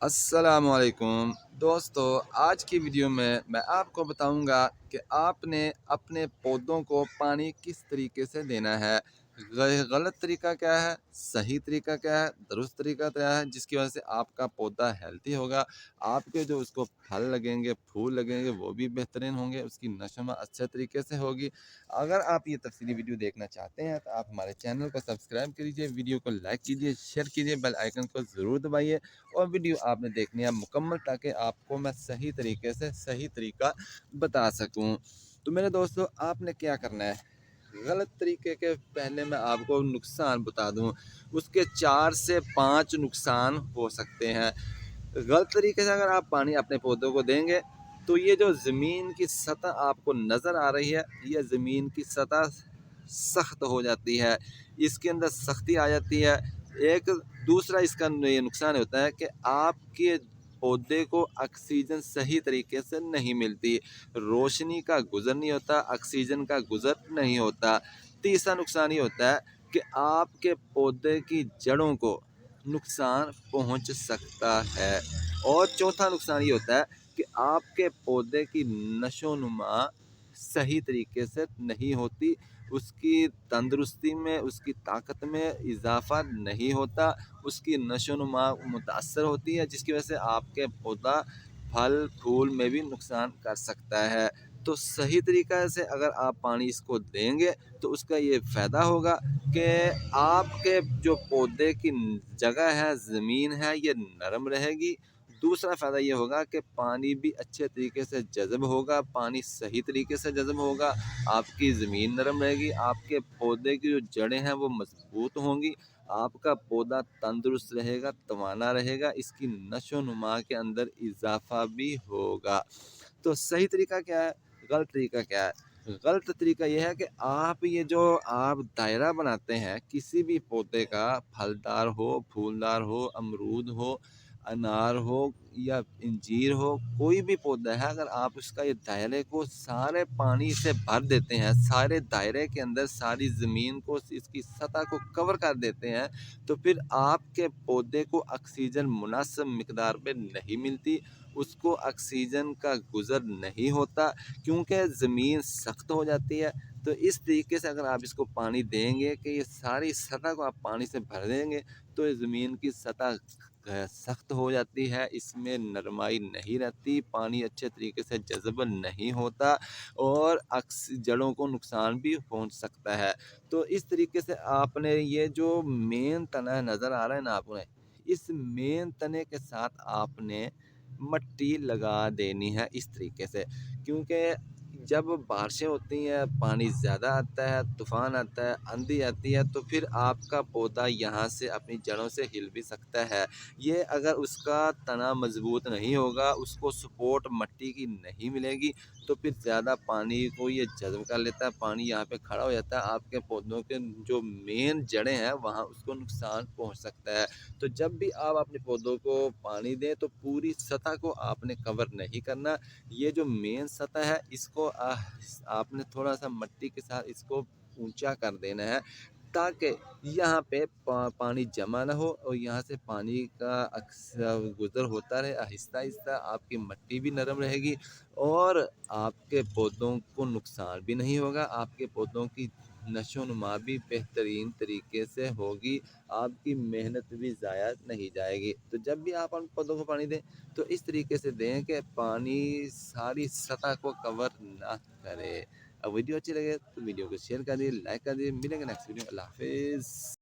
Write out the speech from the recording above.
السلام علیکم دوستو، آج کی ویڈیو میں آپ کو بتاؤں گا کہ آپ نے اپنے پودوں کو پانی کس طریقے سے دینا ہے۔ غلط طریقہ کیا ہے، صحیح طریقہ کیا ہے، درست طریقہ کیا ہے، جس کی وجہ سے آپ کا پودا ہیلتھی ہوگا، آپ کے جو اس کو پھل لگیں گے، پھول لگیں گے، وہ بھی بہترین ہوں گے، اس کی نشوونما اچھے طریقے سے ہوگی۔ اگر آپ یہ تفصیلی ویڈیو دیکھنا چاہتے ہیں تو آپ ہمارے چینل کو سبسکرائب کیجیے، ویڈیو کو لائک کیجیے، شیئر کیجیے، بیل آئیکن کو ضرور دبائیے اور ویڈیو آپ نے دیکھنی ہے مکمل، تاکہ آپ کو میں صحیح طریقے سے صحیح طریقہ بتا سکوں۔ تو میرے دوستو، آپ نے کیا کرنا ہے، غلط طریقے کے پہلے میں آپ کو نقصان بتا دوں، اس کے 4 سے 5 نقصان ہو سکتے ہیں۔ غلط طریقے سے اگر آپ پانی اپنے پودوں کو دیں گے تو یہ جو زمین کی سطح آپ کو نظر آ رہی ہے، یہ زمین کی سطح سخت ہو جاتی ہے، اس کے اندر سختی آ جاتی ہے۔ ایک دوسرا اس کا یہ نقصان ہوتا ہے کہ آپ کے پودے کو آکسیجن صحیح طریقے سے نہیں ملتی، روشنی کا گزر نہیں ہوتا، آکسیجن کا گزر نہیں ہوتا۔ تیسرا نقصان یہ ہوتا ہے کہ آپ کے پودے کی جڑوں کو نقصان پہنچ سکتا ہے، اور چوتھا نقصان یہ ہوتا ہے کہ آپ کے پودے کی نشو و نما صحیح طریقے سے نہیں ہوتی، اس کی تندرستی میں، اس کی طاقت میں اضافہ نہیں ہوتا، اس کی نشو و نما متاثر ہوتی ہے، جس کی وجہ سے آپ کے پودا پھل پھول میں بھی نقصان کر سکتا ہے۔ تو صحیح طریقہ سے اگر آپ پانی اس کو دیں گے تو اس کا یہ فائدہ ہوگا کہ آپ کے جو پودے کی جگہ ہے، زمین ہے، یہ نرم رہے گی۔ دوسرا فائدہ یہ ہوگا کہ پانی بھی اچھے طریقے سے جذب ہوگا، پانی صحیح طریقے سے جذب ہوگا، آپ کی زمین نرم رہے گی، آپ کے پودے کی جو جڑیں ہیں وہ مضبوط ہوں گی، آپ کا پودا تندرست رہے گا، توانا رہے گا، اس کی نشو و نما کے اندر اضافہ بھی ہوگا۔ تو صحیح طریقہ کیا ہے، غلط طریقہ کیا ہے؟ غلط طریقہ یہ ہے کہ آپ یہ جو آپ دائرہ بناتے ہیں کسی بھی پودے کا، پھلدار ہو، پھولدار ہو، امرود ہو، انار ہو یا انجیر ہو، کوئی بھی پودا ہے، اگر آپ اس کا یہ دائرے کو سارے پانی سے بھر دیتے ہیں، سارے دائرے کے اندر ساری زمین کو، اس کی سطح کو کور کر دیتے ہیں، تو پھر آپ کے پودے کو آکسیجن مناسب مقدار پہ نہیں ملتی، اس کو آکسیجن کا گزر نہیں ہوتا، کیونکہ زمین سخت ہو جاتی ہے۔ تو اس طریقے سے اگر آپ اس کو پانی دیں گے کہ یہ ساری سطح کو آپ پانی سے بھر دیں گے تو یہ زمین کی سطح سخت ہو جاتی ہے، اس میں نرمائی نہیں رہتی، پانی اچھے طریقے سے جذب نہیں ہوتا، اور جڑوں کو نقصان بھی پہنچ سکتا ہے۔ تو اس طریقے سے آپ نے یہ جو مین تنا نظر آ رہا ہے نا، آپ نے اس مین تنے کے ساتھ آپ نے مٹی لگا دینی ہے اس طریقے سے، کیونکہ جب بارشیں ہوتی ہیں، پانی زیادہ آتا ہے، طوفان آتا ہے، آندھی آتی ہے، تو پھر آپ کا پودا یہاں سے اپنی جڑوں سے ہل بھی سکتا ہے۔ یہ اگر اس کا تنا مضبوط نہیں ہوگا، اس کو سپورٹ مٹی کی نہیں ملے گی، تو پھر زیادہ پانی کو یہ جذب کر لیتا ہے، پانی یہاں پہ کھڑا ہو جاتا ہے، آپ کے پودوں کے جو مین جڑیں ہیں وہاں اس کو نقصان پہنچ سکتا ہے۔ تو جب بھی آپ اپنے پودوں کو پانی دیں تو پوری سطح کو آپ نے کور نہیں کرنا، یہ جو مین سطح ہے اس کو آپ نے تھوڑا سا مٹی کے ساتھ اس کو اونچا کر دینا ہے، تاکہ یہاں پہ پانی جمع نہ ہو، اور یہاں سے پانی کا گزر ہوتا رہے آہستہ آہستہ، آپ کی مٹی بھی نرم رہے گی اور آپ کے پودوں کو نقصان بھی نہیں ہوگا، آپ کے پودوں کی نشو و نما بھی بہترین طریقے سے ہوگی، آپ کی محنت بھی ضائع نہیں جائے گی۔ تو جب بھی آپ ان پودوں کو پانی دیں تو اس طریقے سے دیں کہ پانی ساری سطح کو کور نہ کرے۔ اب ویڈیو اچھی لگے تو ویڈیو کو شیئر کر دیے، لائک کر دیے، ملیں گے نیکسٹ ویڈیو۔ اللہ حافظ۔